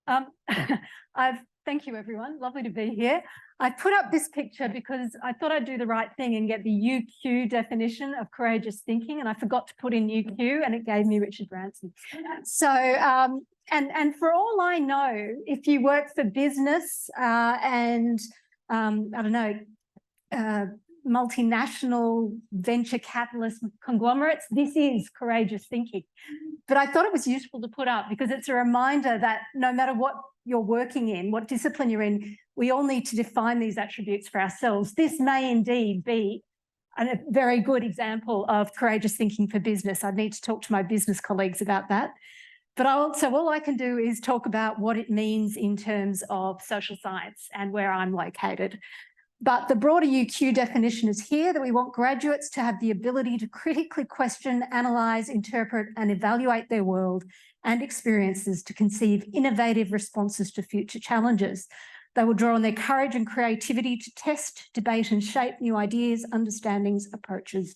Um, thank you, everyone. Lovely to be here. I put up this picture because I thought I'd do the right thing and get the UQ definition of courageous thinking, and I forgot to put in UQ, and it gave me Richard Branson. So, and for all I know, if you work for business I don't know, multinational venture capitalist conglomerates, this is courageous thinking. But I thought it was useful to put up because it's a reminder that no matter what you're working in, what discipline you're in, we all need to define these attributes for ourselves. This may indeed be a very good example of courageous thinking for business. I'd need to talk to my business colleagues about that. But all I can do is talk about what it means in terms of social science and where I'm located. But the broader UQ definition is here, that we want graduates to have the ability to critically question, analyse, interpret and evaluate their world and experiences to conceive innovative responses to future challenges. They will draw on their courage and creativity to test, debate and shape new ideas, understandings, approaches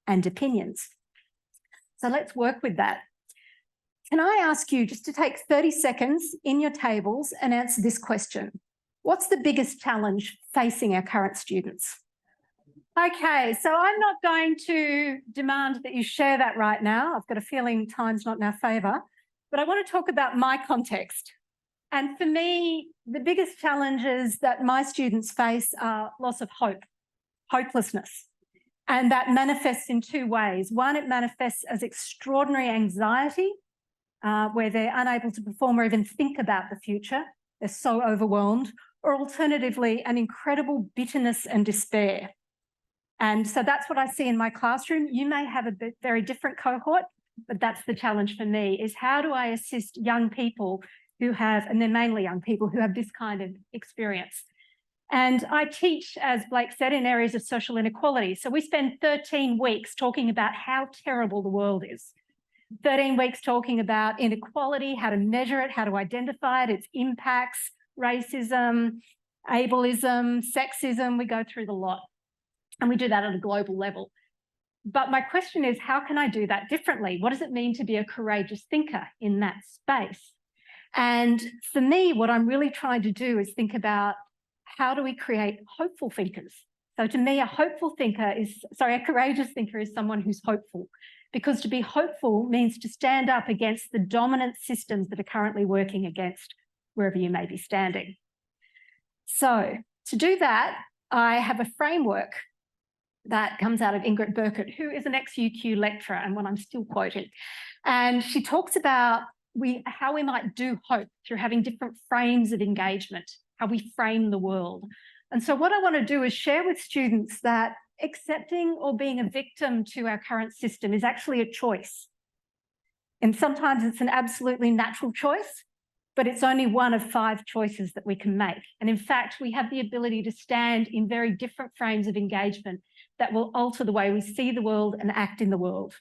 and opinions. So let's work with that. Can I ask you just to take 30 seconds in your tables and answer this question? What's the biggest challenge facing our current students? Okay, so I'm not going to demand that you share that right now. I've got a feeling time's not in our favour, but I want to talk about my context. And for me, the biggest challenges that my students face are loss of hope, hopelessness. And that manifests in two ways. One, it manifests as extraordinary anxiety, where they're unable to perform or even think about the future. They're so overwhelmed. Or alternatively, an incredible bitterness and despair. And so that's what I see in my classroom. You may have a very different cohort, but that's the challenge for me, is how do I assist young people who have, and they're mainly young people who have this kind of experience. And I teach, as Blake said, in areas of social inequality. So we spend 13 weeks talking about how terrible the world is. 13 weeks talking about inequality, how to measure it, how to identify it, its impacts, racism, ableism, sexism, we go through the lot. And we do that at a global level. But my question is, how can I do that differently? What does it mean to be a courageous thinker in that space? And for me, what I'm really trying to do is think about how do we create hopeful thinkers? So to me, a courageous thinker is someone who's hopeful, because to be hopeful means to stand up against the dominant systems that are currently working against wherever you may be standing. So to do that, I have a framework that comes out of Ingrid Burkett, who is an ex-UQ lecturer and one I'm still quoting. And she talks about how we might do hope through having different frames of engagement, how we frame the world. And so what I want to do is share with students that accepting or being a victim to our current system is actually a choice. And sometimes it's an absolutely natural choice, but it's only one of 5 choices that we can make. And in fact, we have the ability to stand in very different frames of engagement that will alter the way we see the world and act in the world.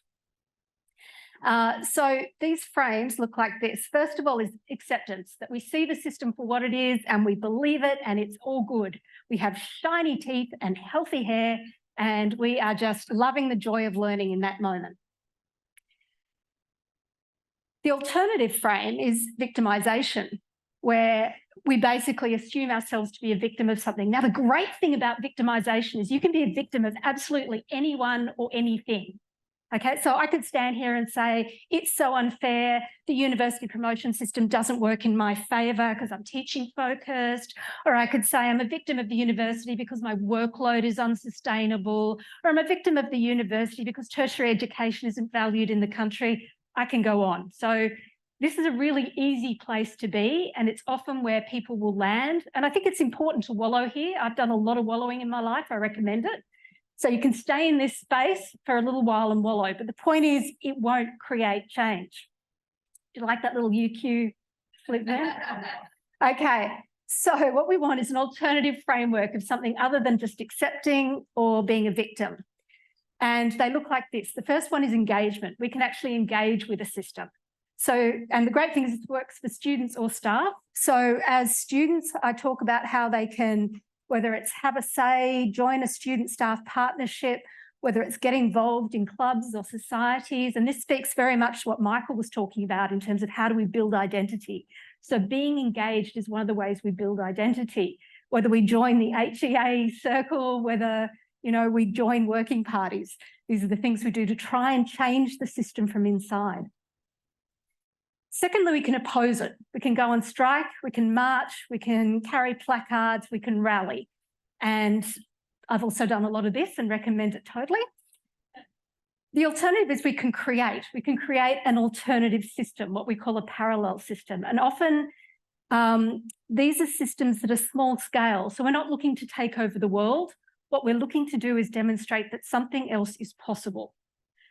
So these frames look like this. First of all is acceptance, that we see the system for what it is and we believe it and it's all good. We have shiny teeth and healthy hair and we are just loving the joy of learning in that moment. The alternative frame is victimisation, where we basically assume ourselves to be a victim of something. Now, the great thing about victimisation is you can be a victim of absolutely anyone or anything. Okay, so I could stand here and say, it's so unfair, the university promotion system doesn't work in my favour because I'm teaching focused, or I could say I'm a victim of the university because my workload is unsustainable, or I'm a victim of the university because tertiary education isn't valued in the country. I can go on. So this is a really easy place to be, and it's often where people will land. And I think it's important to wallow here. I've done a lot of wallowing in my life. I recommend it. So you can stay in this space for a little while and wallow. But the point is, it won't create change. Do you like that little UQ flip there? Okay. So what we want is an alternative framework of something other than just accepting or being a victim. And they look like this. The first one is engagement. We can actually engage with a system. So, and the great thing is it works for students or staff. So as students, I talk about how they can, whether it's have a say, join a student-staff partnership, whether it's get involved in clubs or societies. And this speaks very much to what Michael was talking about in terms of how do we build identity. So being engaged is one of the ways we build identity, whether we join the HEA circle, whether, you know, we join working parties. These are the things we do to try and change the system from inside. Secondly, we can oppose it. We can go on strike, we can march, we can carry placards, we can rally. And I've also done a lot of this and recommend it totally. The alternative is we can create an alternative system, what we call a parallel system. And often these are systems that are small scale. So we're not looking to take over the world. What we're looking to do is demonstrate that something else is possible.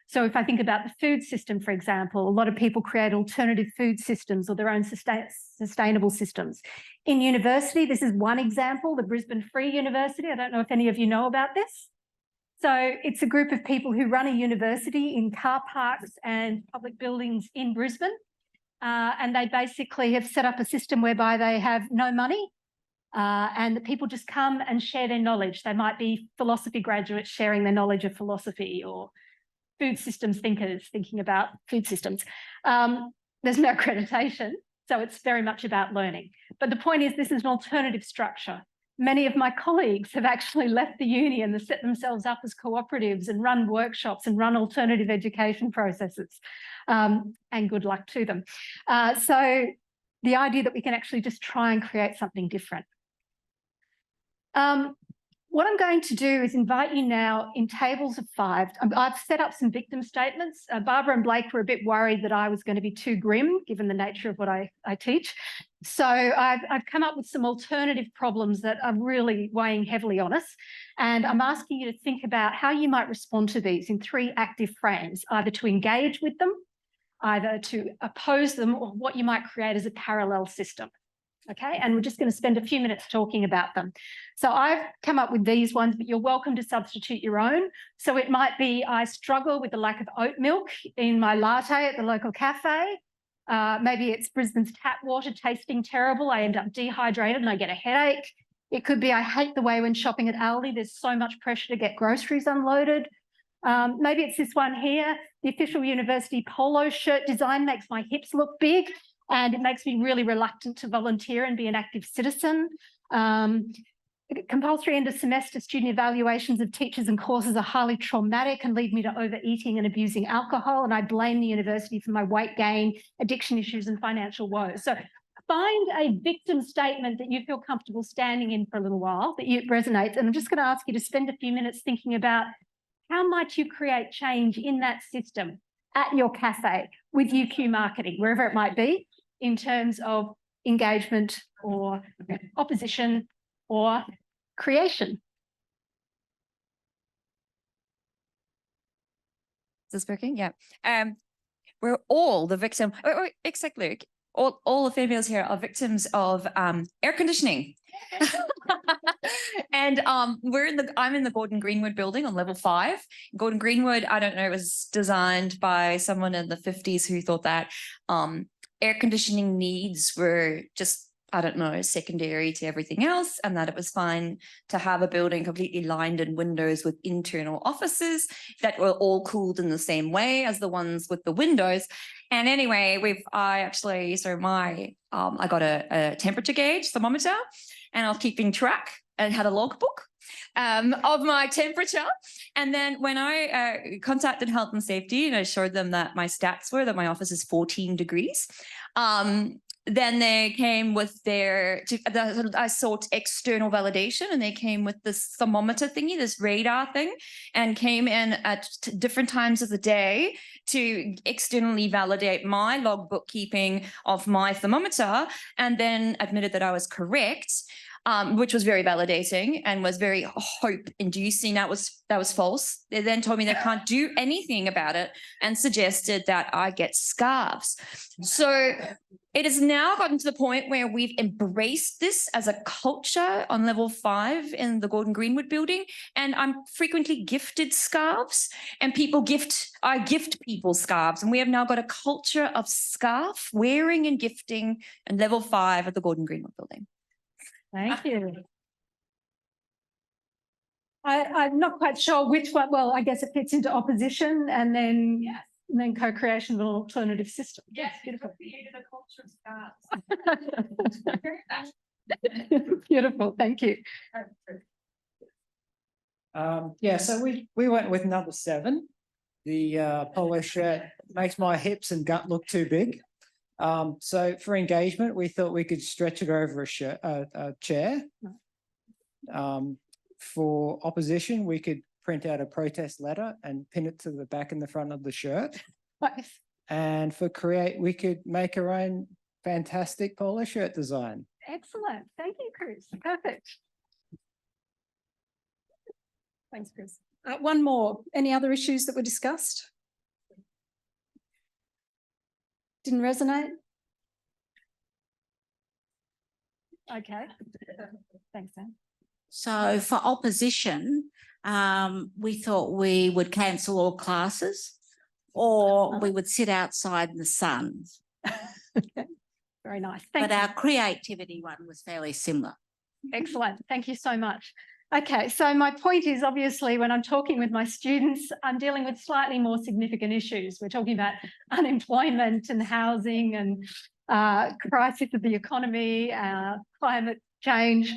So if I think about the food system, for example, a lot of people create alternative food systems or their own sustainable systems. In university, this is one example, the Brisbane Free University. I don't know if any of you know about this. So it's a group of people who run a university in car parks and public buildings in Brisbane. And they basically have set up a system whereby they have no money and the people just come and share their knowledge. They might be philosophy graduates sharing their knowledge of philosophy, or food systems thinkers thinking about food systems. There's no accreditation, so it's very much about learning. But the point is, this is an alternative structure. Many of my colleagues have actually left the uni and set themselves up as cooperatives and run workshops and run alternative education processes, and good luck to them. So the idea that we can actually just try and create something different. What I'm going to do is invite you now in tables of 5. I've set up some victim statements. Barbara and Blake were a bit worried that I was going to be too grim, given the nature of what I teach. So I've come up with some alternative problems that are really weighing heavily on us. And I'm asking you to think about how you might respond to these in 3 active frames, either to engage with them, either to oppose them, or what you might create as a parallel system. Okay, and we're just going to spend a few minutes talking about them. So I've come up with these ones, but you're welcome to substitute your own. So it might be, I struggle with the lack of oat milk in my latte at the local cafe. Maybe it's Brisbane's tap water tasting terrible. I end up dehydrated and I get a headache. It could be, I hate the way when shopping at Aldi, there's so much pressure to get groceries unloaded. Maybe it's this one here. The official university polo shirt design makes my hips look big, and it makes me really reluctant to volunteer and be an active citizen. Compulsory end of semester student evaluations of teachers and courses are highly traumatic and lead me to overeating and abusing alcohol, and I blame the university for my weight gain, addiction issues and financial woes. So find a victim statement that you feel comfortable standing in for a little while, that resonates, and I'm just going to ask you to spend a few minutes thinking about how might you create change in that system at your cafe with UQ marketing, wherever it might be, in terms of engagement or opposition or creation. Is this working? Yeah. We're all the victim. Exactly. All the females here are victims of air conditioning. And I'm in the Gordon Greenwood building on level 5. Gordon Greenwood, I don't know, it was designed by someone in the 50s who thought that air conditioning needs were just, I don't know, secondary to everything else, and that it was fine to have a building completely lined in windows with internal offices that were all cooled in the same way as the ones with the windows. And anyway, I got a temperature gauge thermometer, and I was keeping track and had a logbook of my temperature. And then when I contacted health and safety and I showed them that my stats were that my office is 14 degrees, then they came with I sought external validation, and they came with this thermometer thingy, this radar thing, and came in at different times of the day to externally validate my logbook keeping of my thermometer, and then admitted that I was correct. Which was very validating and was very hope-inducing. That was false. They then told me they can't do anything about it and suggested that I get scarves. So it has now gotten to the point where we've embraced this as a culture on level 5 in the Gordon Greenwood building, and I'm frequently gifted scarves, and I gift people scarves, and we have now got a culture of scarf wearing and gifting in level 5 at the Gordon Greenwood building. Thank you. I'm not quite sure which one. Well, I guess it fits into opposition and then co-creation of an alternative system. Yes, beautiful. Beautiful, thank you. Yeah, so we went with number 7. The polo shirt makes my hips and gut look too big. So for engagement, we thought we could stretch it over a chair. For opposition, we could print out a protest letter and pin it to the back and the front of the shirt. Nice. And for create, we could make our own fantastic polo shirt design. Excellent, thank you, Chris. Perfect. Thanks, Chris. One more. Any other issues that were discussed? Didn't resonate? Okay. Thanks, Anne. So for opposition, we thought we would cancel all classes or we would sit outside in the sun. Okay. Very nice. Thank But you. our creativity one was fairly similar. Excellent. Thank you so much. Okay, so my point is obviously when I'm talking with my students, I'm dealing with slightly more significant issues. We're talking about unemployment and housing and crisis of the economy, climate change.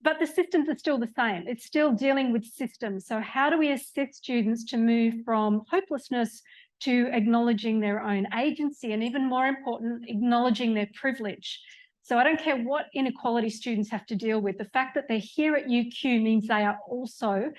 But the systems are still the same. It's still dealing with systems. So how do we assist students to move from hopelessness to acknowledging their own agency and, even more important, acknowledging their privilege? So I don't care what inequality students have to deal with. The fact that they're here at UQ means they are also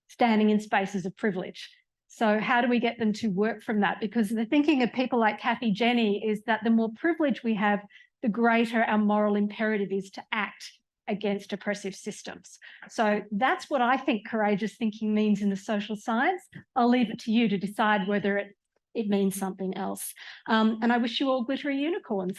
standing in spaces of privilege. So how do we get them to work from that? Because the thinking of people like Kathy Jenny is that the more privilege we have, the greater our moral imperative is to act against oppressive systems. So that's what I think courageous thinking means in the social science. I'll leave it to you to decide whether it means something else. And I wish you all glittery unicorns.